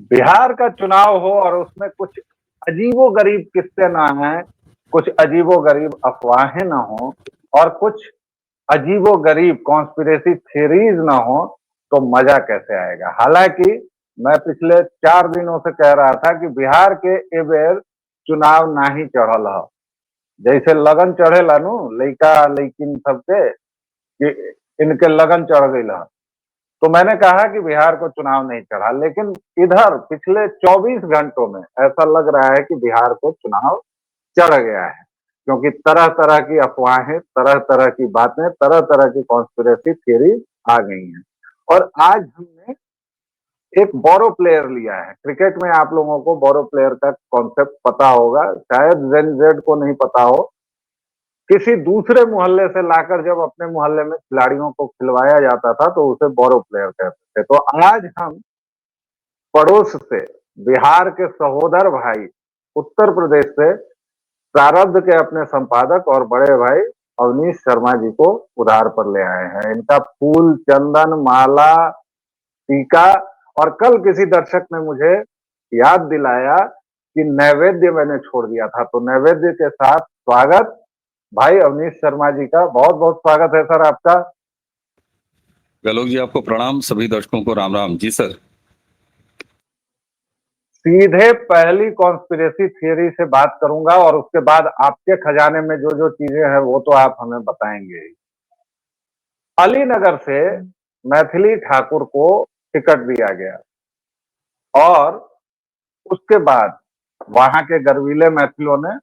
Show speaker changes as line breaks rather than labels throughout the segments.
बिहार का चुनाव हो और उसमें कुछ अजीबोगरीब किस्से ना आए, कुछ अजीबोगरीब अफवाहें ना हो और कुछ अजीबोगरीब कॉन्स्पिरेसी थ्योरीज ना हो, तो मजा कैसे आएगा। हालांकि मैं पिछले 4 दिनों से कह रहा था कि बिहार के ए बेर चुनाव ना ही चढ़ल है। जैसे लगन चढ़ेला नु लइका लइकिन सबके कि इनके लगन चढ़ गई। तो मैंने कहा कि बिहार को चुनाव नहीं चढ़ा, लेकिन इधर पिछले 24 घंटों में ऐसा लग रहा है कि बिहार को चुनाव चढ़ गया है, क्योंकि तरह तरह की अफवाहें, तरह तरह की बातें, तरह तरह की कॉन्स्पिरेसी थ्योरी आ गई हैं। और आज हमने एक बोरो प्लेयर लिया है। क्रिकेट में आप लोगों को बोरो प्लेयर का कॉन्सेप्ट पता होगा, शायद जेन जेड को नहीं पता हो। किसी दूसरे मोहल्ले से लाकर जब अपने मोहल्ले में खिलाड़ियों को खिलवाया जाता था तो उसे बोरो प्लेयर कहते थे। तो आज हम पड़ोस से, बिहार के सहोदर भाई उत्तर प्रदेश से, प्रारब्ध के अपने संपादक और बड़े भाई अवनीश शर्मा जी को उधार पर ले आए हैं। इनका फूल, चंदन, माला, टीका, और कल किसी दर्शक ने मुझे याद दिलाया कि नैवेद्य मैंने छोड़ दिया था, तो नैवेद्य के साथ स्वागत भाई अवनीश शर्मा जी का। बहुत बहुत स्वागत है सर आपका।
गहलोत जी आपको प्रणाम, सभी दर्शकों को राम राम जी सर।
सीधे पहली कॉन्स्पिरेसी थियरी से बात करूंगा और उसके बाद आपके खजाने में जो जो चीजें हैं वो तो आप हमें बताएंगे। अलीनगर से मैथिली ठाकुर को टिकट दिया गया और उसके बाद वहां के गर्वीले मैथिलों ने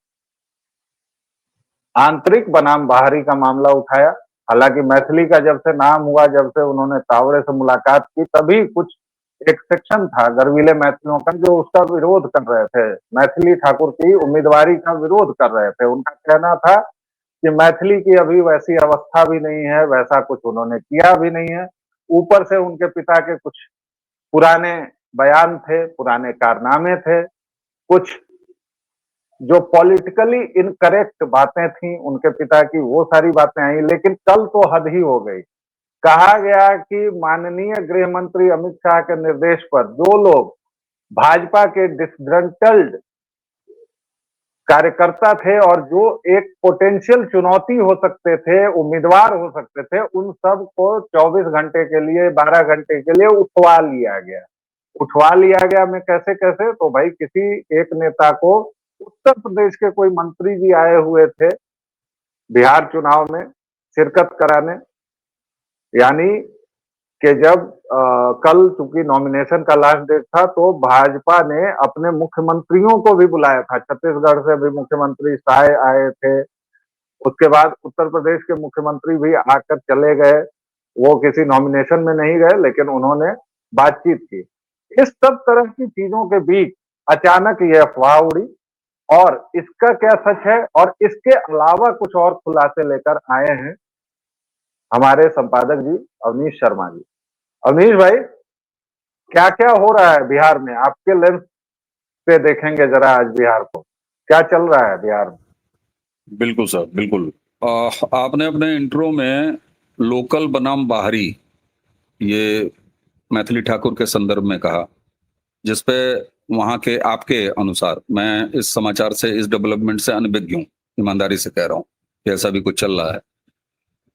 आंतरिक बनाम बाहरी का मामला उठाया। हालांकि मैथिली का जब से नाम हुआ, जब से उन्होंने तावड़े से मुलाकात की, तभी कुछ एक सेक्शन था गर्वीले मैथिलों का जो उसका विरोध कर रहे थे, मैथिली ठाकुर की उम्मीदवारी का विरोध कर रहे थे। उनका कहना था कि मैथिली की अभी वैसी अवस्था भी नहीं है, वैसा कुछ उन्होंने किया भी नहीं है। ऊपर से उनके पिता के कुछ पुराने बयान थे, पुराने कारनामे थे, कुछ जो पॉलिटिकली इनकरेक्ट बातें थी उनके पिता की, वो सारी बातें आई। लेकिन कल तो हद ही हो गई। कहा गया कि माननीय गृह मंत्री अमित शाह के निर्देश पर जो लोग भाजपा के डिसग्रंटल्ड कार्यकर्ता थे और जो एक पोटेंशियल चुनौती हो सकते थे, उम्मीदवार हो सकते थे, उन सब को 24 घंटे के लिए, 12 घंटे के लिए उठवा लिया गया। उठवा लिया गया में कैसे कैसे, तो भाई किसी एक नेता को उत्तर प्रदेश के कोई मंत्री जी आए हुए थे बिहार चुनाव में शिरकत कराने। यानी कि जब कल चूंकि नॉमिनेशन का लास्ट डेट था तो भाजपा ने अपने मुख्यमंत्रियों को भी बुलाया था। छत्तीसगढ़ से भी मुख्यमंत्री शाह आए थे, उसके बाद उत्तर प्रदेश के मुख्यमंत्री भी आकर चले गए। वो किसी नॉमिनेशन में नहीं गए, लेकिन उन्होंने बातचीत की। इस सब तरह की चीजों के बीच अचानक ये अफवाह उड़ी और इसका क्या सच है और इसके अलावा कुछ और खुलासे लेकर आए हैं हमारे संपादक जी अवनीश शर्मा जी। अवनीश भाई, क्या क्या हो रहा है बिहार में? आपके लेंस से देखेंगे जरा आज बिहार को, क्या चल रहा है बिहार में?
बिल्कुल सर, बिल्कुल। आपने अपने इंट्रो में लोकल बनाम बाहरी ये मैथिली ठाकुर के संदर्भ में कहा, जिसपे वहां के आपके अनुसार मैं इस समाचार से, इस डेवलपमेंट से अनभिज्ञ हूँ, ईमानदारी से कह रहा हूँ कि ऐसा भी कुछ चल रहा है।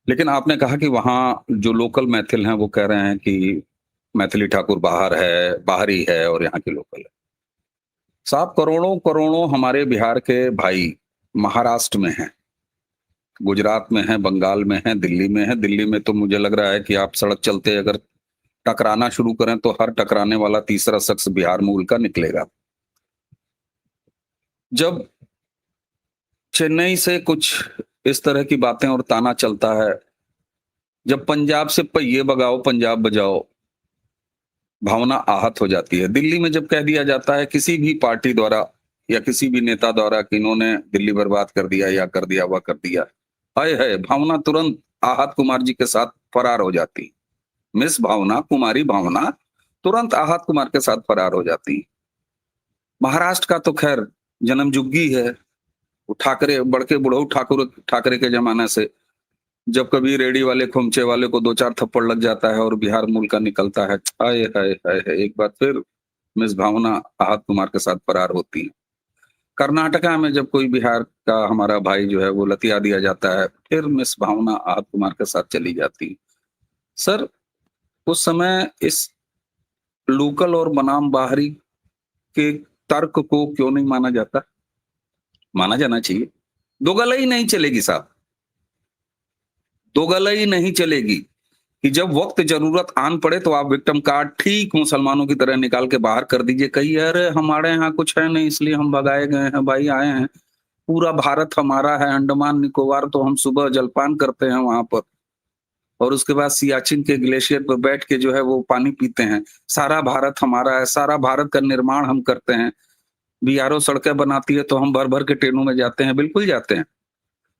लेकिन आपने कहा कि वहां जो लोकल मैथिल हैं वो कह रहे हैं कि मैथिली ठाकुर बाहर है, बाहरी है और यहाँ के लोकल है। साहब, करोड़ों करोड़ों हमारे बिहार के भाई महाराष्ट्र में हैं, गुजरात में हैं, बंगाल में हैं, दिल्ली में हैं। दिल्ली में तो मुझे लग रहा है कि आप सड़क चलते अगर टकराना शुरू करें तो हर टकराने वाला तीसरा शख्स बिहार मूल का निकलेगा। जब चेन्नई से कुछ इस तरह की बातें और ताना चलता है, जब पंजाब से पहिए बगाओ पंजाब बजाओ, भावना आहत हो जाती है। दिल्ली में जब कह दिया जाता है किसी भी पार्टी द्वारा या किसी भी नेता द्वारा कि इन्होंने दिल्ली बर्बाद कर दिया या कर दिया वह कर दिया, हाय हाय, भावना तुरंत आहत कुमार जी के साथ फरार हो जाती। मिस भावना, कुमारी भावना तुरंत आहत कुमार के साथ फरार हो जाती। महाराष्ट्र का तो खैर जन्मजुग्गी है। वो ठाकरे, बड़के बुढ़ऊ ठाकुर ठाकरे के जमाने से जब कभी रेडी वाले खोमचे वाले को 2-4 थप्पड़ लग जाता है और बिहार मूल का निकलता है, हाय हाय हाय हाय, एक बार फिर मिस भावना आहत कुमार के साथ फरार होती हैं। कर्नाटका में जब कोई बिहार का हमारा भाई जो है वो लतिया दिया जाता है, फिर मिस भावना आहत कुमार के साथ चली जाती है। सर, उस समय इस लोकल और बनाम बाहरी के तर्क को क्यों नहीं माना जाता? माना जाना चाहिए। दोगलई नहीं चलेगी साहब, दोगलई नहीं चलेगी कि जब वक्त जरूरत आन पड़े तो आप विक्टिम कार्ड ठीक मुसलमानों की तरह निकाल के बाहर कर दीजिए। कहिए अरे हमारे यहाँ कुछ है नहीं इसलिए हम भगाए गए हैं, भाई आए हैं, पूरा भारत हमारा है, अंडमान निकोबार तो हम सुबह जलपान करते हैं वहां पर, और उसके बाद सियाचिन के ग्लेशियर पर बैठ के जो है वो पानी पीते हैं। सारा भारत हमारा है, सारा भारत का निर्माण हम करते हैं। बीआरओ सड़कें बनाती है तो हम भर भर के ट्रेनों में जाते हैं, बिल्कुल जाते हैं।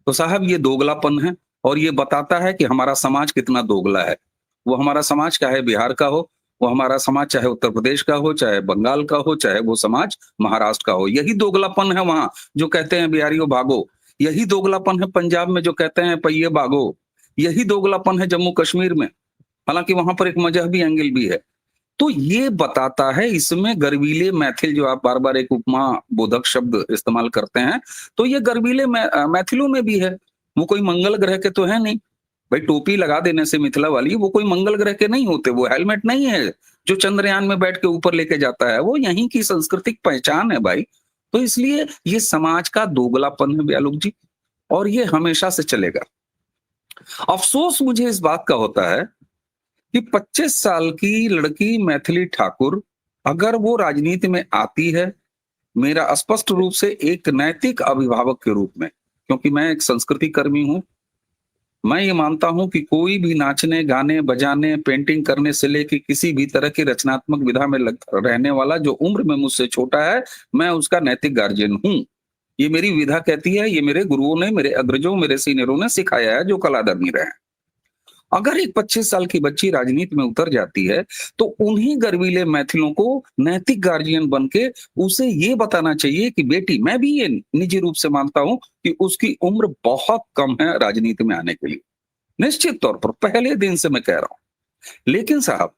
तो साहब ये दोगलापन है, और ये बताता है कि हमारा समाज कितना दोगला है। वो हमारा समाज चाहे बिहार का हो, वो हमारा समाज चाहे उत्तर प्रदेश का हो, चाहे बंगाल का हो, चाहे वो समाज महाराष्ट्र का हो, यही दोगलापन है वहां जो कहते हैं बिहारियों भागो। यही दोगलापन है पंजाब में जो कहते हैं पहिए भागो। यही दोगलापन है जम्मू कश्मीर में, हालांकि वहां पर एक मजहबी एंगल भी है। तो ये बताता है, इसमें गर्वीले मैथिल जो आप बार बार एक उपमा बोधक शब्द इस्तेमाल करते हैं, तो ये गर्वीले मैथिलों में भी है। वो कोई मंगल ग्रह के तो है नहीं भाई, टोपी लगा देने से मिथिला वाली, वो कोई मंगल ग्रह के नहीं होते, वो हेलमेट नहीं है जो चंद्रयान में बैठ के ऊपर लेके जाता है, वो यहीं की सांस्कृतिक पहचान है भाई। तो इसलिए ये समाज का दोगलापन है ब्यालोक जी, और ये हमेशा से चलेगा। अफसोस मुझे इस बात का होता है कि 25 साल की लड़की मैथिली ठाकुर अगर वो राजनीति में आती है, मेरा स्पष्ट रूप से एक नैतिक अभिभावक के रूप में, क्योंकि मैं एक संस्कृति कर्मी हूं, मैं ये मानता हूं कि कोई भी नाचने, गाने, बजाने, पेंटिंग करने से लेके किसी भी तरह की रचनात्मक विधा में रहने वाला जो उम्र में मुझसे छोटा है, मैं उसका नैतिक गार्जियन हूं। ये मेरी विधा कहती है, ये मेरे गुरुओं ने, मेरे अग्रजों, मेरे सीनियरों ने सिखाया है जो कलाधर्मी रहे हैं। अगर एक 25 साल की बच्ची राजनीति में उतर जाती है, तो उन्हीं गर्वीले मैथिलों को नैतिक गार्जियन बन के उसे ये बताना चाहिए कि बेटी, मैं भी ये निजी रूप से मानता हूं कि उसकी उम्र बहुत कम है राजनीति में आने के लिए, निश्चित तौर पर पहले दिन से मैं कह रहा हूं। लेकिन साहब,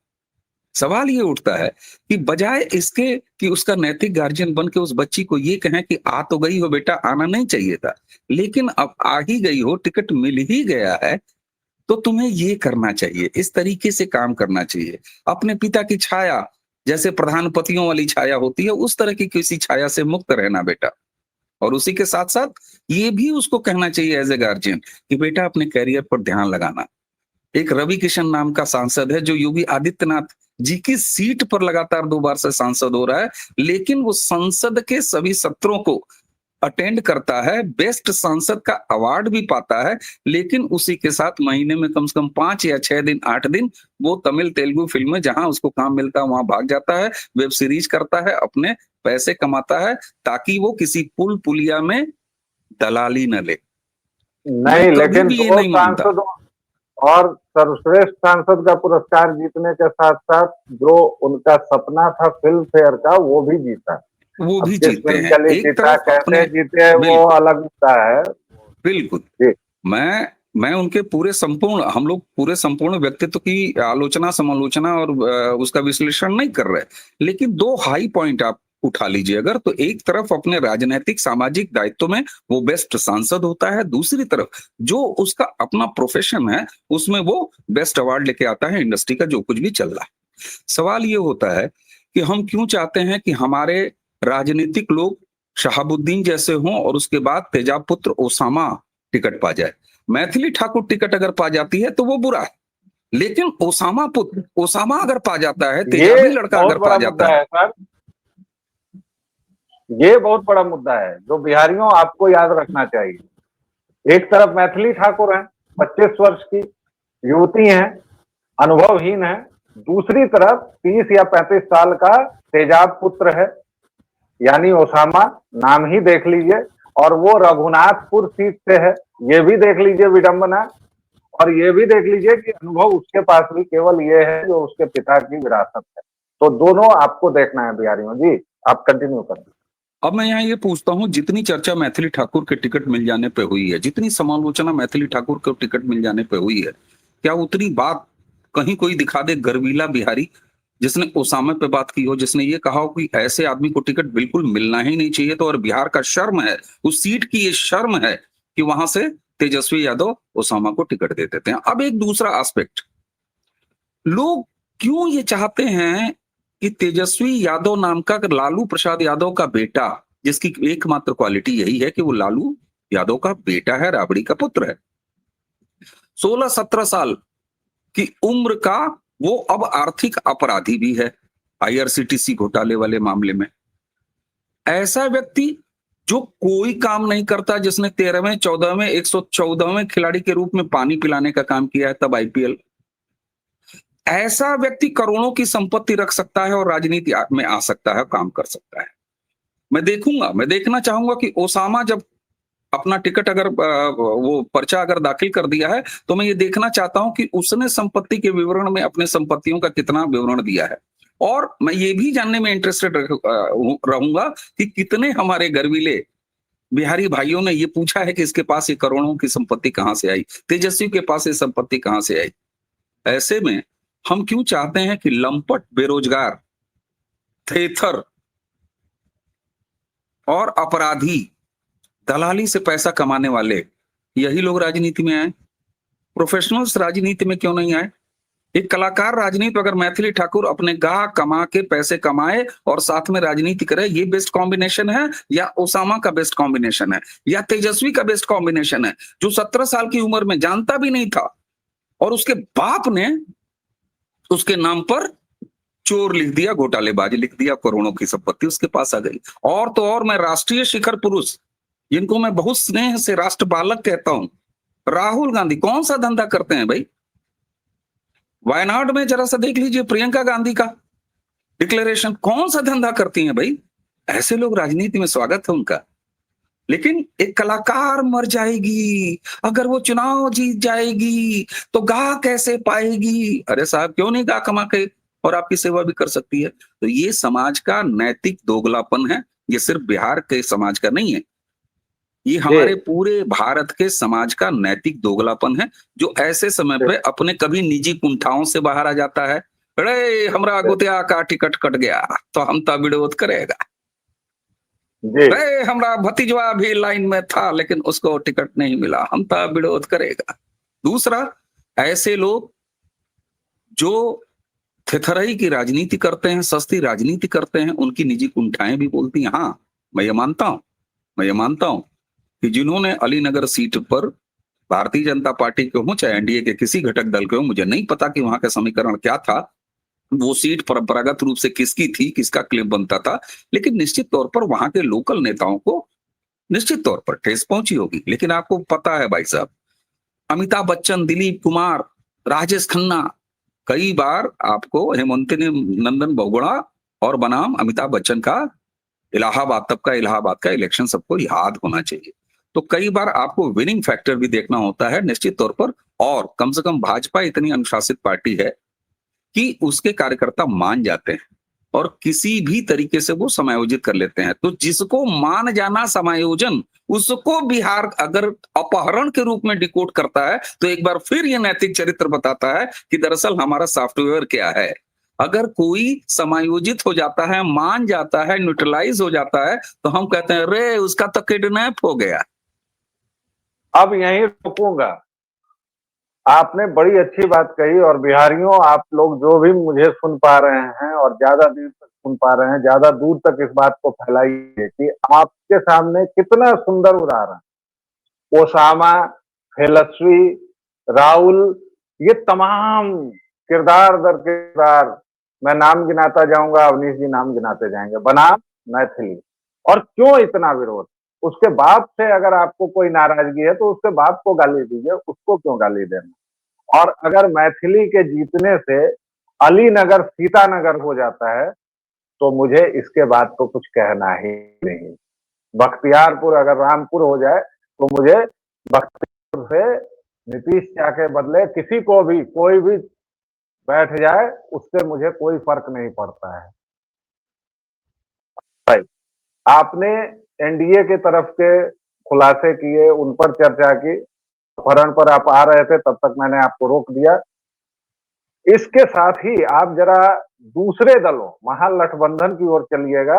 सवाल ये उठता है कि बजाय इसके कि उसका नैतिक गार्जियन बन के उस बच्ची को ये कहें कि आ तो गई हो बेटा, आना नहीं चाहिए था, लेकिन अब आ ही गई हो, टिकट मिल ही गया है, तो तुम्हें ये करना चाहिए, इस तरीके से काम करना चाहिए। अपने पिता की छाया, जैसे प्रधानपतियों वाली छाया होती है, उस तरह की किसी छाया से मुक्त रहना बेटा। और उसी के साथ साथ ये भी उसको कहना चाहिए एज ए गार्जियन कि बेटा अपने कैरियर पर ध्यान लगाना। एक रवि किशन नाम का सांसद है जो योगी आदित्यनाथ जी की सीट पर लगातार 2 बार से सांसद हो रहा है, लेकिन वो संसद के सभी सत्रों को अटेंड करता है, बेस्ट सांसद का अवार्ड भी पाता है, लेकिन उसी के साथ महीने में कम से कम 5 या 6 दिन, 8 दिन वो तमिल तेलुगु फिल्म में जहां उसको काम मिलता है वहां भाग जाता है, वेब सीरीज करता है, अपने पैसे कमाता है, ताकि वो किसी पुल पुलिया में दलाली न ले। मैं
नहीं,
कभी
लेकिन
भी ये
दो
नहीं मानता।
सांसदों और सर्वश्रेष्ठ सांसद का पुरस्कार जीतने के साथ साथ जो उनका सपना था फिल्म फेयर का, वो भी जीता।
वो
अब
भी
किस
जीतते
फिल्म
हैं,
के लिए
एक
जीता,
तरफ अपने,
कैसे जीते, वो
बिल्कुल
अलग होता है
बिल्कुल।
जी।
मैं उनके पूरे संपूर्ण, हम लोग पूरे संपूर्ण व्यक्तित्व की आलोचना, समालोचना और उसका विश्लेषण नहीं कर रहे, लेकिन 2 हाई पॉइंट आप उठा लीजिए अगर, तो एक तरफ अपने राजनीतिक सामाजिक दायित्व में वो बेस्ट सांसद होता है, दूसरी तरफ जो उसका अपना प्रोफेशन है उसमें वो बेस्ट अवार्ड लेके आता है इंडस्ट्री का जो कुछ भी चल रहा है। सवाल ये होता है कि हम क्यों चाहते हैं कि हमारे राजनीतिक लोग शहाबुद्दीन जैसे हों और उसके बाद तेजाब पुत्र ओसामा टिकट पा जाए। मैथिली ठाकुर टिकट अगर पा जाती है तो वो बुरा है, लेकिन ओसामा पुत्र ओसामा अगर पा जाता है,
ये
तेजाबी लड़का
बहुत
अगर पा
बड़ा
जाता
मुद्दा
है।
है सर, ये बहुत बड़ा मुद्दा है जो बिहारियों आपको याद रखना चाहिए। एक तरफ मैथिली ठाकुर हैं, 25 वर्ष की युवती हैं, अनुभवहीन है, दूसरी तरफ 30 या 35 साल का तेजाब पुत्र है, यानी ओसामा, नाम ही देख लीजिए, और वो रघुनाथपुर सीट से है, ये भी देख लीजिए विडंबना, और ये भी देख लीजिए कि अनुभव उसके पास भी केवल ये है जो उसके पिता की विरासत है। तो दोनों आपको देखना है बिहारियों जी। आप कंटिन्यू करें।
अब मैं यहाँ ये पूछता हूँ, जितनी चर्चा मैथिली ठाकुर के टिकट मिल जाने पे हुई है, जितनी समालोचना मैथिली ठाकुर के टिकट मिल जाने पे हुई है, क्या उतनी बात कहीं कोई दिखा दे गर्वीला बिहारी जिसने ओसामा पे बात की हो, जिसने ये कहा हो कि ऐसे आदमी को टिकट बिल्कुल मिलना ही नहीं चाहिए। तो और बिहार का शर्म है, उस सीट की ये शर्म है कि वहां से तेजस्वी यादव ओसामा को टिकट दे देते हैं। अब एक दूसरा एस्पेक्ट, लोग क्यों ये चाहते हैं कि तेजस्वी यादव नाम का, लालू प्रसाद यादव का बेटा, जिसकी एकमात्र क्वालिटी यही है कि वो लालू यादव का बेटा है, राबड़ी का पुत्र है, 16-17 साल की उम्र का, वो अब आर्थिक अपराधी भी है आईआरसीटीसी घोटाले वाले मामले में। ऐसा व्यक्ति जो कोई काम नहीं करता, जिसने 13वें 14वें 114वें खिलाड़ी के रूप में पानी पिलाने का काम किया है तब आईपीएल, ऐसा व्यक्ति करोड़ों की संपत्ति रख सकता है और राजनीति में आ सकता है, काम कर सकता है। मैं देखना चाहूंगा कि ओसामा जब अपना टिकट अगर वो पर्चा अगर दाखिल कर दिया है, तो मैं ये देखना चाहता हूं कि उसने संपत्ति के विवरण में अपने संपत्तियों का कितना विवरण दिया है। और मैं ये भी जानने में इंटरेस्टेड रहूंगा कि कितने हमारे गर्वीले बिहारी भाइयों ने ये पूछा है कि इसके पास ये करोड़ों की संपत्ति कहां से आई, तेजस्वी के पास ये संपत्ति कहां से आई। ऐसे में हम क्यों चाहते हैं कि लंपट, बेरोजगार, थेथर और अपराधी, दलाली से पैसा कमाने वाले, यही लोग राजनीति में आए? प्रोफेशनल्स राजनीति में क्यों नहीं आए? एक कलाकार राजनीति, अगर मैथिली ठाकुर अपने गा कमा के पैसे कमाए और साथ में राजनीति करे, ये बेस्ट कॉम्बिनेशन है? या ओसामा का बेस्ट कॉम्बिनेशन है? या तेजस्वी का बेस्ट कॉम्बिनेशन है, जो 17 साल की उम्र में जानता भी नहीं था और उसके बाप ने उसके नाम पर चोर लिख दिया, घोटालेबाज लिख दिया, करोड़ों की संपत्ति उसके पास आ गई। और तो और मैं राष्ट्रीय शिखर पुरुष, जिनको मैं बहुत स्नेह से राष्ट्र बालक कहता हूं, राहुल गांधी कौन सा धंधा करते हैं भाई? वायनाड में जरा सा देख लीजिए प्रियंका गांधी का डिक्लेरेशन, कौन सा धंधा करती हैं भाई? ऐसे लोग राजनीति में स्वागत है उनका। लेकिन एक कलाकार मर जाएगी, अगर वो चुनाव जीत जाएगी तो गा कैसे पाएगी? अरे साहब, क्यों नहीं गा कमा के और आपकी सेवा भी कर सकती है? तो ये समाज का नैतिक दोगलापन है, ये सिर्फ बिहार के समाज का नहीं है, ये हमारे
जी
पूरे भारत के समाज का नैतिक दोगलापन है, जो ऐसे समय पे अपने कभी निजी कुंठाओं से बाहर आ जाता है। अरे हमरा गोतिया का टिकट कट गया तो हम तो विरोध करेगा।
जी
अरे हमरा भतीजवा भी लाइन में था लेकिन उसको टिकट नहीं मिला, हम तो विरोध करेगा। दूसरा, ऐसे लोग जो थेथरई की राजनीति करते हैं, सस्ती राजनीति करते हैं, उनकी निजी कुंठाएं भी बोलती हैं। हाँ, मैं ये मानता हूं, मैं ये मानता हूं कि जिन्होंने अलीनगर सीट पर भारतीय जनता पार्टी के हो चाहे एनडीए के किसी घटक दल के हो, मुझे नहीं पता कि वहां का समीकरण क्या था, वो सीट परंपरागत रूप से किसकी थी, किसका क्लेम बनता था, लेकिन निश्चित तौर पर वहां के लोकल नेताओं को निश्चित तौर पर ठेस पहुंची होगी। लेकिन आपको पता है भाई साहब, अमिताभ बच्चन, दिलीप कुमार, राजेश खन्ना, कई बार आपको हेमंत नंदन बहुगुणा और बनाम अमिताभ बच्चन का इलाहाबाद, तब का इलाहाबाद का इलेक्शन सबको याद होना चाहिए। तो कई बार आपको विनिंग फैक्टर भी देखना होता है निश्चित तौर पर। और कम से कम भाजपा इतनी अनुशासित पार्टी है कि उसके कार्यकर्ता मान जाते हैं और किसी भी तरीके से वो समायोजित कर लेते हैं। तो जिसको मान जाना समायोजन, उसको बिहार अगर अपहरण के रूप में डिकोड करता है, तो एक बार फिर ये नैतिक चरित्र बताता है कि दरअसल हमारा सॉफ्टवेयर क्या है। अगर कोई समायोजित हो जाता है, मान जाता है, न्यूट्रलाइज हो जाता है, तो हम कहते हैं रे उसका तो किडनैप हो गया।
अब यहीं रुकूंगा। आपने बड़ी अच्छी बात कही, और बिहारियों, आप लोग जो भी मुझे सुन पा रहे हैं और ज्यादा देर तक सुन पा रहे हैं, ज्यादा दूर तक इस बात को फैलाइए कि आपके सामने कितना सुंदर उदाहरण ओसामा, फेलस्वी, राहुल, ये तमाम किरदार दर किरदार, मैं नाम गिनाता जाऊंगा, अवनीश जी नाम गिनाते जाएंगे, बनाम मैथिली। और क्यों इतना विरोध? उसके बाप से अगर आपको कोई नाराजगी है तो उसके बाप को गाली दीजिए, उसको क्यों गाली देना? और अगर मैथिली के जीतने से अलीनगर सीतानगर हो जाता है तो मुझे इसके बाद तो कुछ कहना ही नहीं। बख्तियारपुर अगर रामपुर हो जाए तो मुझे बख्तियारपुर से नीतीश शाह के बदले किसी को भी, कोई भी बैठ जाए, उससे मुझे कोई फर्क नहीं पड़ता है भाई। आपने एनडीए के तरफ के खुलासे किए, उन पर चर्चा की, अपहरण पर आप आ रहे थे, तब तक मैंने आपको रोक दिया। इसके साथ ही आप जरा दूसरे दलों महागठबंधन की ओर चलिएगा,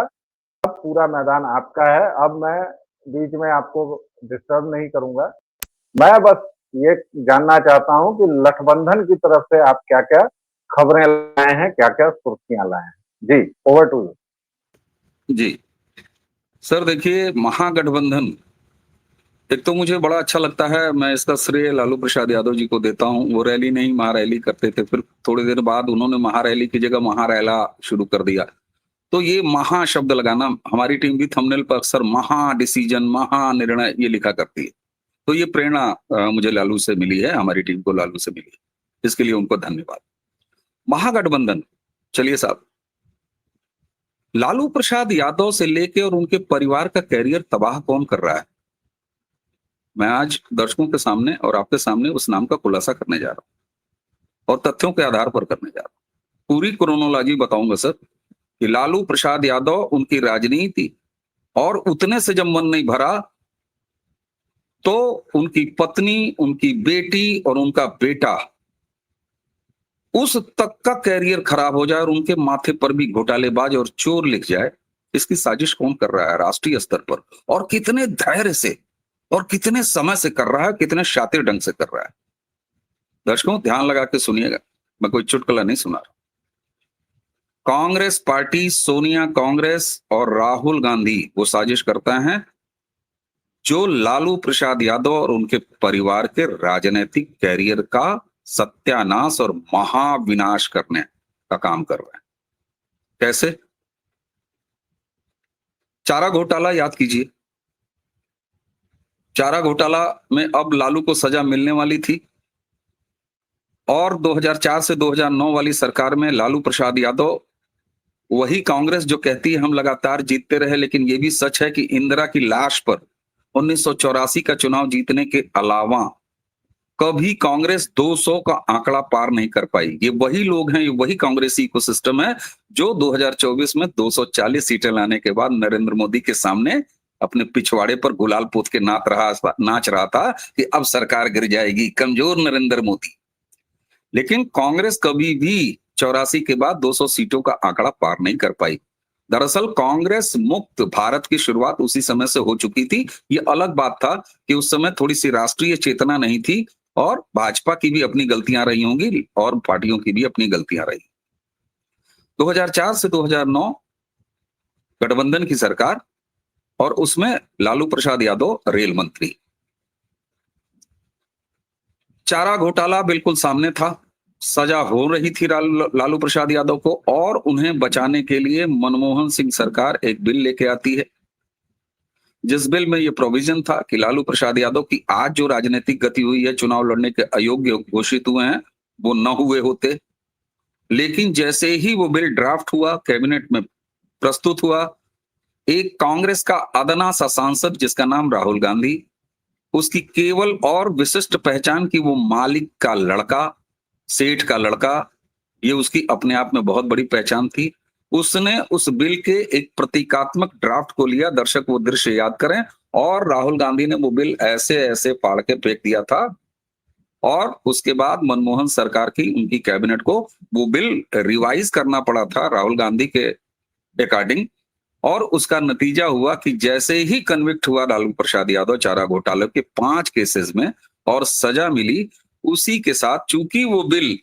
अब पूरा मैदान आपका है। अब मैं बीच में आपको डिस्टर्ब नहीं करूंगा। मैं बस ये जानना चाहता हूं कि गठबंधन की तरफ से आप क्या क्या खबरें लाए हैं, क्या क्या सुर्खियां लाए हैं। जी, ओवर टू यू।
जी सर, देखिए महागठबंधन, एक तो मुझे बड़ा अच्छा लगता है, मैं इसका श्रेय लालू प्रसाद यादव जी को देता हूं। वो रैली नहीं महारैली करते थे, फिर थोड़ी देर बाद उन्होंने महारैली की जगह महारैला शुरू कर दिया। तो ये महा शब्द लगाना, हमारी टीम भी थंबनेल पर अक्सर महा डिसीजन, महा निर्णय ये लिखा करती है। तो ये प्रेरणा मुझे लालू से मिली है, हमारी टीम को लालू से मिली है। इसके लिए उनको धन्यवाद। महागठबंधन, चलिए साहब, लालू प्रसाद यादव से लेके और उनके परिवार का कैरियर तबाह कौन कर रहा है? मैं आज दर्शकों के सामने और आपके सामने उस नाम का खुलासा करने जा रहा हूं और तथ्यों के आधार पर करने जा रहा हूं। पूरी क्रोनोलॉजी बताऊंगा सर कि लालू प्रसाद यादव, उनकी राजनीति और उतने से जब मन नहीं भरा तो उनकी पत्नी, उनकी बेटी और उनका बेटा, उस तक का कैरियर खराब हो जाए और उनके माथे पर भी घोटालेबाज और चोर लिख जाए। इसकी साजिश कौन कर रहा है राष्ट्रीय स्तर पर, और कितने धैर्य से और कितने समय से कर रहा है, कितने शातिर ढंग से कर रहा है? दर्शकों ध्यान लगा के सुनिएगा, मैं कोई चुटकुला नहीं सुना रहा। कांग्रेस पार्टी, सोनिया कांग्रेस और राहुल गांधी वो साजिश करता है जो लालू प्रसाद यादव और उनके परिवार के राजनीतिक कैरियर का सत्यानाश और महाविनाश करने का काम कर रहे हैं। कैसे? चारा घोटाला याद कीजिए। चारा घोटाला में अब लालू को सजा मिलने वाली थी और 2004 से 2009 वाली सरकार में लालू प्रसाद यादव, वही कांग्रेस जो कहती है हम लगातार जीतते रहे, लेकिन यह भी सच है कि इंदिरा की लाश पर 1984 का चुनाव जीतने के अलावा कभी कांग्रेस 200 का आंकड़ा पार नहीं कर पाई। ये वही लोग हैं, ये वही कांग्रेसी इकोसिस्टम है जो 2024 में 240 सीटें लाने के बाद नरेंद्र मोदी के सामने अपने पिछवाड़े पर गुलाल पोत के नाच रहा था कि अब सरकार गिर जाएगी, कमजोर नरेंद्र मोदी। लेकिन कांग्रेस कभी भी 84 के बाद 200 सीटों का आंकड़ा पार नहीं कर पाई। दरअसल कांग्रेस मुक्त भारत की शुरुआत उसी समय से हो चुकी थी। ये अलग बात था कि उस समय थोड़ी सी राष्ट्रीय चेतना नहीं थी और भाजपा की भी अपनी गलतियां रही होंगी और पार्टियों की भी अपनी गलतियां रही। 2004 से 2009 गठबंधन की सरकार और उसमें लालू प्रसाद यादव रेल मंत्री। चारा घोटाला बिल्कुल सामने था, सजा हो रही थी लालू प्रसाद यादव को, और उन्हें बचाने के लिए मनमोहन सिंह सरकार एक बिल लेके आती है जिस बिल में यह प्रोविजन था कि लालू प्रसाद यादव की आज जो राजनीतिक गति हुई है, चुनाव लड़ने के अयोग्य घोषित हुए हैं, वो न हुए होते। लेकिन जैसे ही वो बिल ड्राफ्ट हुआ, कैबिनेट में प्रस्तुत हुआ, एक कांग्रेस का अदना सा सांसद जिसका नाम राहुल गांधी, उसकी केवल और विशिष्ट पहचान की वो मालिक का लड़का, सेठ का लड़का, ये उसकी अपने आप में बहुत बड़ी पहचान थी। उसने उस बिल के एक प्रतीकात्मक ड्राफ्ट को लिया, दर्शक वो दृश्य याद करें, और राहुल गांधी ने वो बिल ऐसे ऐसे फाड़ के फेंक दिया था और उसके बाद मनमोहन सरकार की, उनकी कैबिनेट को वो बिल रिवाइज करना पड़ा था राहुल गांधी के अकॉर्डिंग। और उसका नतीजा हुआ कि जैसे ही कन्विक्ट हुआ लालू प्रसाद यादव चारा घोटाले के 5 केसेस में और सजा मिली, उसी के साथ चूंकि वो बिल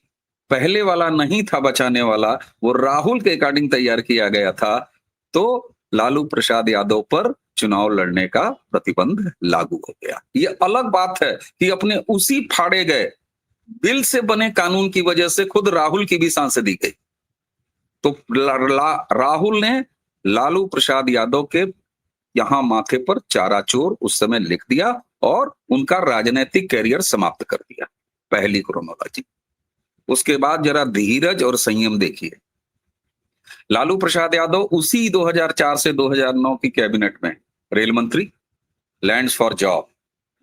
पहले वाला नहीं था बचाने वाला, वो राहुल के अकॉर्डिंग तैयार किया गया था, तो लालू प्रसाद यादव पर चुनाव लड़ने का प्रतिबंध लागू हो गया। ये अलग बात है कि अपने उसी फाड़े गए बिल से बने कानून की वजह से खुद राहुल की भी सांसें दी गई। तो राहुल ने लालू प्रसाद यादव के यहां माथे पर चारा चोर उस समय लिख दिया और उनका राजनीतिक कैरियर समाप्त कर दिया। पहली क्रोनोलॉजी। उसके बाद जरा धीरज और संयम देखिए। लालू प्रसाद यादव उसी 2004 से 2009 की कैबिनेट में रेल मंत्री, लैंड्स फॉर जॉब,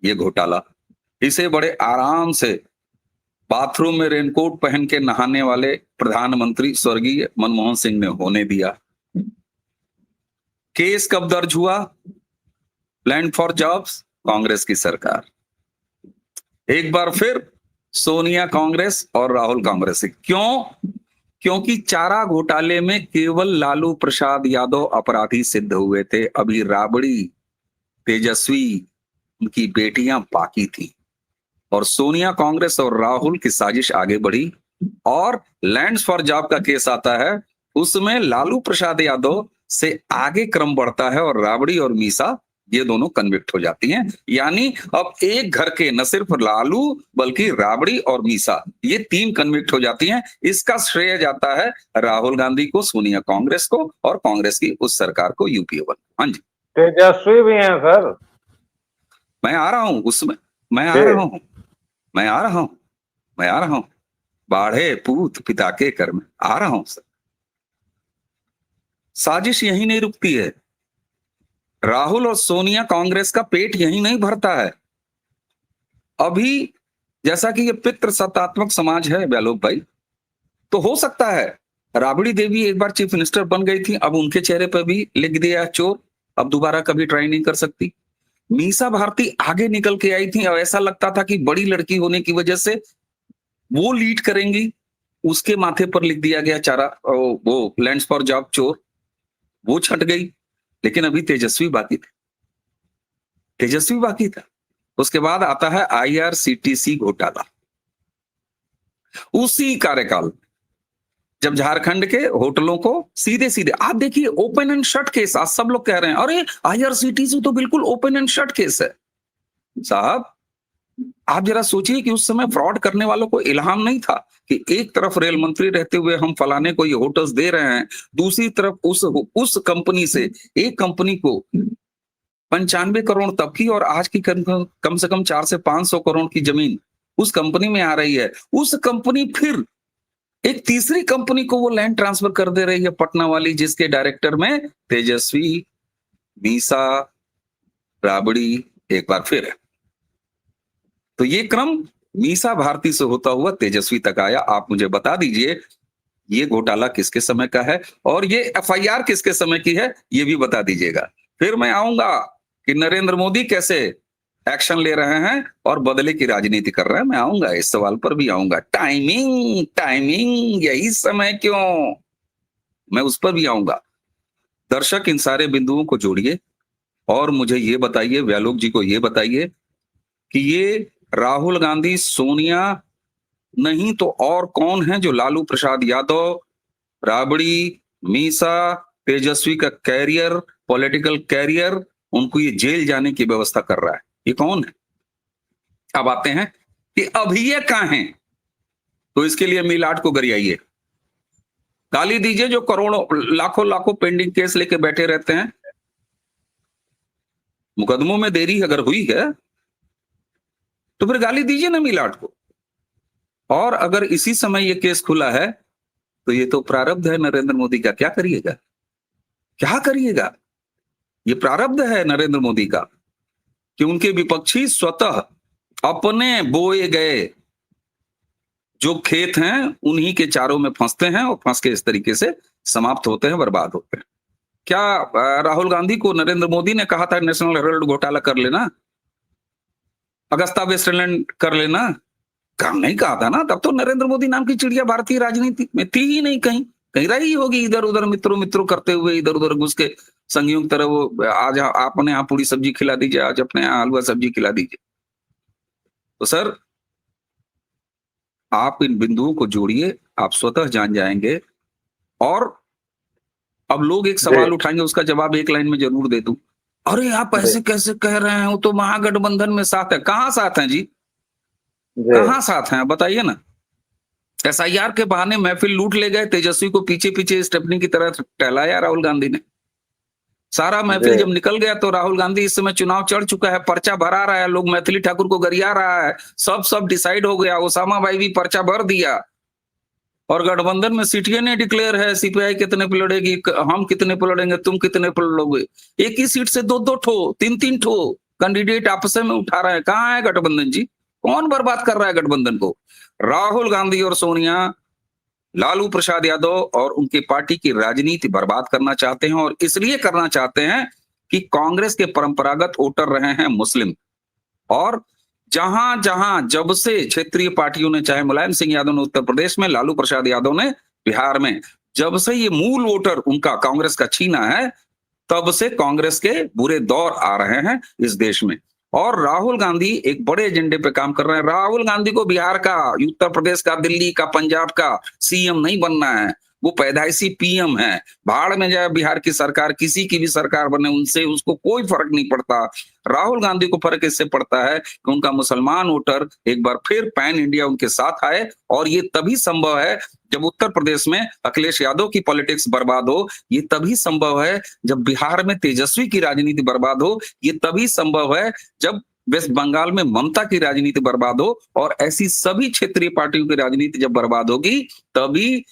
ये घोटाला, इसे बड़े आराम से बाथरूम में रेनकोट पहन के नहाने वाले प्रधानमंत्री स्वर्गीय मनमोहन सिंह ने होने दिया। केस कब दर्ज हुआ? लैंड फॉर जॉब्स, कांग्रेस की सरकार। एक बार फिर सोनिया कांग्रेस और राहुल कांग्रेस से। क्यों? क्योंकि चारा घोटाले में केवल लालू प्रसाद यादव अपराधी सिद्ध हुए थे। अभी राबड़ी, तेजस्वी, उनकी बेटियां बाकी थी और सोनिया, कांग्रेस और राहुल की साजिश आगे बढ़ी और लैंड्स फॉर जॉब का केस आता है, उसमें लालू प्रसाद यादव से आगे क्रम बढ़ता है और राबड़ी और मीसा ये दोनों कन्विक्ट हो जाती हैं। यानी अब एक घर के न सिर्फ लालू बल्कि राबड़ी और मीसा ये 3 कन्विक्ट हो जाती हैं। इसका श्रेय जाता है राहुल गांधी को, सोनिया कांग्रेस को और कांग्रेस की उस सरकार को, यूपीए 1। हाँ जी,
तेजस्वी भी हैं सर।
मैं आ रहा हूं उसमें, मैं आ
जी।
रहा हूं, मैं आ रहा हूं, मैं आ रहा हूं। बाढ़े पूत पिता के कर में आ रहा हूं सर। साजिश यही नहीं रुकती है। राहुल और सोनिया कांग्रेस का पेट यही नहीं भरता है। अभी जैसा कि ये पितृ सत्तात्मक समाज है व्यालोक भाई, तो हो सकता है राबड़ी देवी एक बार चीफ मिनिस्टर बन गई थी, अब उनके चेहरे पर भी लिख दिया चोर, अब दोबारा कभी ट्राई नहीं कर सकती। मीसा भारती आगे निकल के आई थी और ऐसा लगता था कि बड़ी लड़की होने की वजह से वो लीड करेंगी, उसके माथे पर लिख दिया गया चारा, वो लैंड्स फॉर जॉब चोर, वो छट गई। लेकिन अभी तेजस्वी बाकी था, तेजस्वी बाकी था। उसके बाद आता है आईआरसीटीसी घोटाला। उसी कार्यकाल जब झारखंड के होटलों को सीधे सीधे, आप देखिए ओपन एंड शट केस, आज सब लोग कह रहे हैं अरे आईआरसीटीसी तो बिल्कुल ओपन एंड शट केस है। साहब आप जरा सोचिए कि उस समय फ्रॉड करने वालों को इल्हाम नहीं था कि एक तरफ रेल मंत्री रहते हुए हम फलाने को ये होटल्स दे रहे हैं, दूसरी तरफ उस कंपनी से एक कंपनी को 95 करोड़ तब की और आज की कम से कम 400 से 500 करोड़ की जमीन उस कंपनी में आ रही है। उस कंपनी फिर एक तीसरी कंपनी को वो लैंड ट्रांसफर कर दे रही है पटना वाली, जिसके डायरेक्टर में तेजस्वी, मीसा, राबड़ी एक बार फिर है। तो ये क्रम मीसा भारती से होता हुआ तेजस्वी तक आया। आप मुझे बता दीजिए ये घोटाला किसके समय का है और ये एफआईआर किसके समय की है, ये भी बता दीजिएगा। फिर मैं आऊंगा कि नरेंद्र मोदी कैसे एक्शन ले रहे हैं और बदले की राजनीति कर रहे हैं। मैं आऊंगा, इस सवाल पर भी आऊंगा। टाइमिंग टाइमिंग यही समय क्यों, मैं उस पर भी आऊंगा। दर्शक इन सारे बिंदुओं को जोड़िए और मुझे ये बताइए, व्यालोक जी को ये बताइए कि ये राहुल गांधी, सोनिया नहीं तो और कौन है जो लालू प्रसाद यादव, राबड़ी, मीसा, तेजस्वी का कैरियर, पॉलिटिकल कैरियर, उनको ये जेल जाने की व्यवस्था कर रहा है, ये कौन है? अब आते हैं कि अभी ये कहां हैं, तो इसके लिए मिलाट को गरियाइए, गाली दीजिए जो करोड़ों लाखों लाखों पेंडिंग केस लेके बैठे रहते हैं। मुकदमों में देरी अगर हुई है तो फिर गाली दीजिए ना मिलाट को। और अगर इसी समय ये केस खुला है तो ये तो प्रारब्ध है नरेंद्र मोदी का। क्या करिएगा, क्या करिएगा? ये प्रारब्ध है नरेंद्र मोदी का कि उनके विपक्षी स्वतः अपने बोए गए जो खेत हैं उन्हीं के चारों में फंसते हैं और फंस के इस तरीके से समाप्त होते हैं, बर्बाद होते हैं। क्या राहुल गांधी को नरेंद्र मोदी ने कहा था नेशनल हेराल्ड घोटाला कर लेना, अगस्ता वेस्टलैंड कर लेना? काम नहीं कहा था ना। तब तो नरेंद्र मोदी नाम की चिड़िया भारतीय राजनीति में थी ही नहीं, कहीं कहीं रही होगी इधर उधर मित्रों मित्रों करते हुए, इधर उधर घुस के संगियों की तरह। वो आज आपने यहाँ पूरी सब्जी खिला दीजिए, आज अपने यहाँ हलवा सब्जी खिला दीजिए। तो सर आप इन बिंदुओं को जोड़िए, आप स्वतः जान जाएंगे। और अब लोग एक सवाल उठाएंगे, उसका जवाब एक लाइन में जरूर दे दूं। अरे आप ऐसे कैसे कह रहे हैं, वो तो महागठबंधन में साथ है। कहां साथ है जी, कहां साथ हैं बताइए ना। एसआईआर के बहाने महफिल लूट ले गए, तेजस्वी को पीछे पीछे स्टेपनी की तरह टहलाया राहुल गांधी ने। सारा महफिल जब निकल गया तो राहुल गांधी इस समय चुनाव चढ़ चुका है, पर्चा भरा रहा है, लोग मैथिली ठाकुर को गरिया रहा है, सब डिसाइड हो गया। ओसामा भाई भी पर्चा भर दिया और गठबंधन में सीटें नहीं डिक्लेयर है। सीपीआई कितने पे लड़ेगी, हम कितने पे लड़ेंगे, तुम कितने पे लड़ोगे। एक ही सीट से 2-2 ठो 3-3 ठो कैंडिडेट आपस में उठा रहे हैं। कहां है गठबंधन जी, कौन बर्बाद कर रहा है गठबंधन को? राहुल गांधी और सोनिया लालू प्रसाद यादव और उनकी पार्टी की राजनीति बर्बाद करना चाहते हैं और इसलिए करना चाहते हैं कि कांग्रेस के परंपरागत वोटर रहे हैं मुस्लिम। और जहां जहां जब से क्षेत्रीय पार्टियों ने, चाहे मुलायम सिंह यादव ने उत्तर प्रदेश में, लालू प्रसाद यादव ने बिहार में जब से ये मूल वोटर उनका कांग्रेस का छीना है, तब से कांग्रेस के बुरे दौर आ रहे हैं इस देश में। और राहुल गांधी एक बड़े एजेंडे पे काम कर रहे हैं। राहुल गांधी को बिहार का, उत्तर प्रदेश का, दिल्ली का, पंजाब का सीएम नहीं बनना है, वो पैदाइशी पीएम है। भाड़ में जाए बिहार की सरकार, किसी की भी सरकार बने, उनसे उसको कोई फर्क नहीं पड़ता। राहुल गांधी को फर्क इससे पड़ता है कि उनका मुसलमान वोटर एक बार फिर पैन इंडिया उनके साथ आए, और ये तभी संभव है जब उत्तर प्रदेश में अखिलेश यादव की पॉलिटिक्स बर्बाद हो, ये तभी संभव है जब बिहार में तेजस्वी की राजनीति बर्बाद हो, ये तभी संभव है जब वेस्ट बंगाल में ममता की राजनीति बर्बाद हो, और ऐसी सभी क्षेत्रीय पार्टियों की राजनीति जब बर्बाद होगी, तभी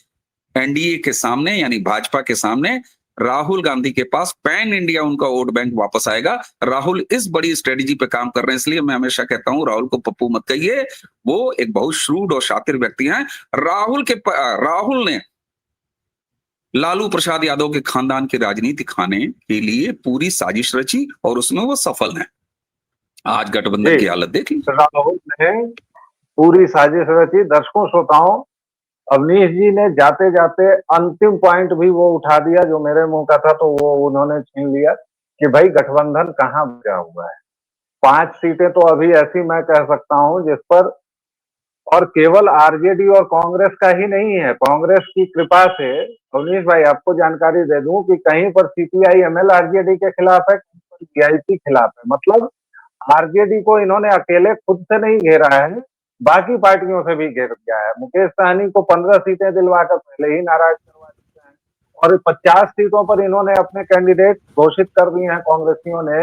एनडीए के सामने यानी भाजपा के सामने राहुल गांधी के पास पैन इंडिया उनका वोट बैंक वापस आएगा। राहुल इस बड़ी स्ट्रेटेजी पे काम कर रहे हैं, इसलिए मैं हमेशा कहता हूं राहुल को पप्पू मत कहिए, वो एक बहुत श्रूड और शातिर व्यक्ति हैं। राहुल ने लालू प्रसाद यादव के खानदान की राजनीति खाने के लिए पूरी साजिश रची, और उसमें वो सफल हैं। आज गठबंधन की हालत देख ली।
राहुल ने पूरी साजिश रची। दर्शकों श्रोताओं, अवनीश जी ने जाते जाते अंतिम पॉइंट भी वो उठा दिया जो मेरे मुंह का था, तो वो उन्होंने छीन लिया कि भाई गठबंधन कहाँ बचा हुआ है। 5 सीटें तो अभी ऐसी मैं कह सकता हूं जिस पर, और केवल आरजेडी और कांग्रेस का ही नहीं है, कांग्रेस की कृपा से अवनीश भाई आपको जानकारी दे दूं कि कहीं पर सीपीआई एमएल आरजेडी के खिलाफ है, कहीं पर वीआईपी खिलाफ है। मतलब आरजेडी को इन्होंने अकेले खुद से नहीं घेरा है, बाकी पार्टियों से भी घेर दिया है। मुकेश सहनी को 15 सीटें दिलवाकर पहले ही नाराज करवा दिया है, और 50 सीटों पर इन्होंने अपने कैंडिडेट घोषित कर दिए हैं कांग्रेसियों ने।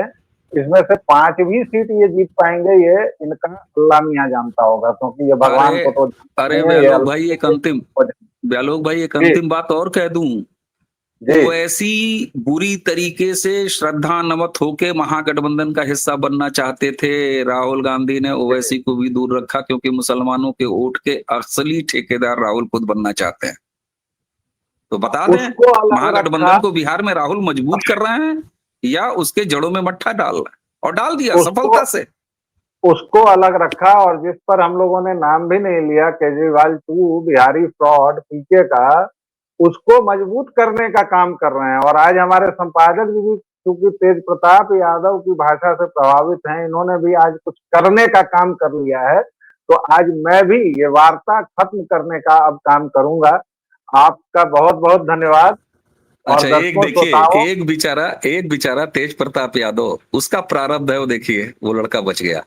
इसमें से 5 भी सीट ये जीत पाएंगे, ये इनका अल्लाह मियां जानता होगा, क्योंकि ये भगवान को तो
अरे ब्यालोक भाई एक अंतिम बात और कह दूं, वो ऐसी बुरी तरीके से श्रद्धा नमत होके महागठबंधन का हिस्सा बनना चाहते थे। राहुल गांधी ने ओवैसी को भी दूर रखा, क्योंकि मुसलमानों के वोट के असली ठेकेदार राहुल खुद बनना चाहते हैं। तो बता दें, महागठबंधन को बिहार में राहुल मजबूत कर रहे हैं या उसके जड़ों में मट्ठा डाल रहे हैं, और डाल दिया सफलता से।
उसको अलग रखा, और जिस पर हम लोगों ने नाम भी नहीं लिया, केजरीवाल 2 बिहारी फ्रॉड पीके का, उसको मजबूत करने का काम कर रहे हैं। और आज हमारे संपादक भी क्योंकि तेज प्रताप यादव की भाषा से प्रभावित हैं, इन्होंने भी आज कुछ करने का काम कर लिया है। तो आज मैं भी ये वार्ता खत्म करने का अब काम करूंगा। आपका बहुत बहुत धन्यवाद।
अच्छा, एक देखिए, एक बेचारा तेज प्रताप यादव, उसका प्रारब्ध है वो, देखिए वो लड़का बच गया।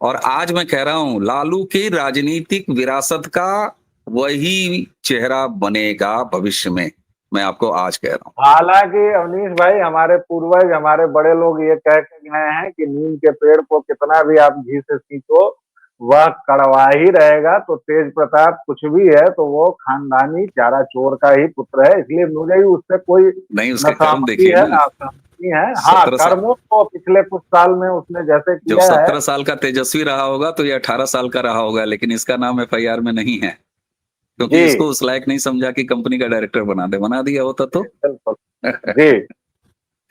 और आज मैं कह रहा हूं, लालू की राजनीतिक विरासत का वही चेहरा बनेगा भविष्य में, मैं आपको आज कह रहा हूं।
हालांकि अवनीश भाई, हमारे पूर्वज, हमारे बड़े लोग ये कह के गए हैं कि नीम के पेड़ को कितना भी आप घी से सींचो वह कड़वा ही रहेगा। तो तेज प्रताप कुछ भी है तो वो खानदानी चारा चोर का ही पुत्र है, इसलिए मुझे ही उससे कोई
नहीं, उसके कर्म देखिए
है ना है। हाँ, कर्मों को पिछले कुछ साल में उसने जैसे किया है।
जब 17 साल का तेजस्वी रहा होगा तो ये 18 साल का रहा होगा, लेकिन इसका नाम एफआईआर में नहीं है, क्योंकि इसको उस लायक नहीं समझा कि कंपनी का डायरेक्टर बना दिया होता तो।
जी,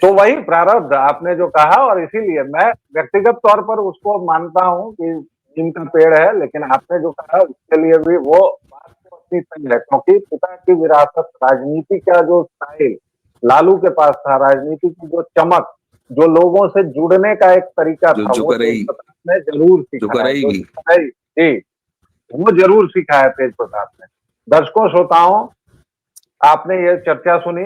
तो वही प्रारब्ध आपने जो कहा, और इसीलिए मैं व्यक्तिगत तौर पर उसको मानता हूं कि नीम का पेड़ है, लेकिन आपने जो कहा उसके लिए भी वो बात तो अपनी सही है, क्योंकि पिता की विरासत, राजनीति का जो स्टाइल लालू के पास था, राजनीति की जो चमक, जो लोगों से जुड़ने का एक तरीका था, वो तेज प्रताप ने जरूर सीखा है। वो जरूर सीखा है तेज प्रताप ने। दर्शकों श्रोताओं, आपने ये चर्चा सुनी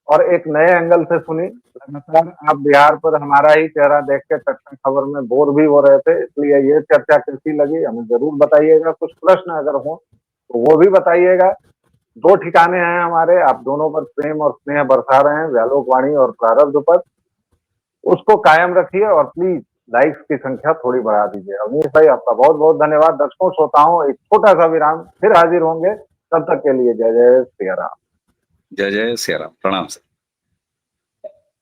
और एक नए एंगल से सुनी। लगातार आप बिहार पर हमारा ही चेहरा देख के टटका खबर में बोर भी हो रहे थे, इसलिए ये चर्चा कैसी लगी हमें जरूर बताइएगा। कुछ प्रश्न अगर हो तो वो भी बताइएगा। 2 ठिकाने हैं हमारे, आप दोनों पर प्रेम और स्नेह बरसा रहे हैं, व्यालोक वाणी और प्रारब्ध पर, उसको कायम रखिए, और प्लीज लाइक्स की संख्या थोड़ी बढ़ा दीजिए। अवनीश भाई, आपका बहुत बहुत धन्यवाद। दर्शकों श्रोताओं, एक छोटा सा विराम, फिर हाजिर होंगे, तब तक के लिए जय जय सिया राम।
जय जय सिया राम, प्रणाम सर।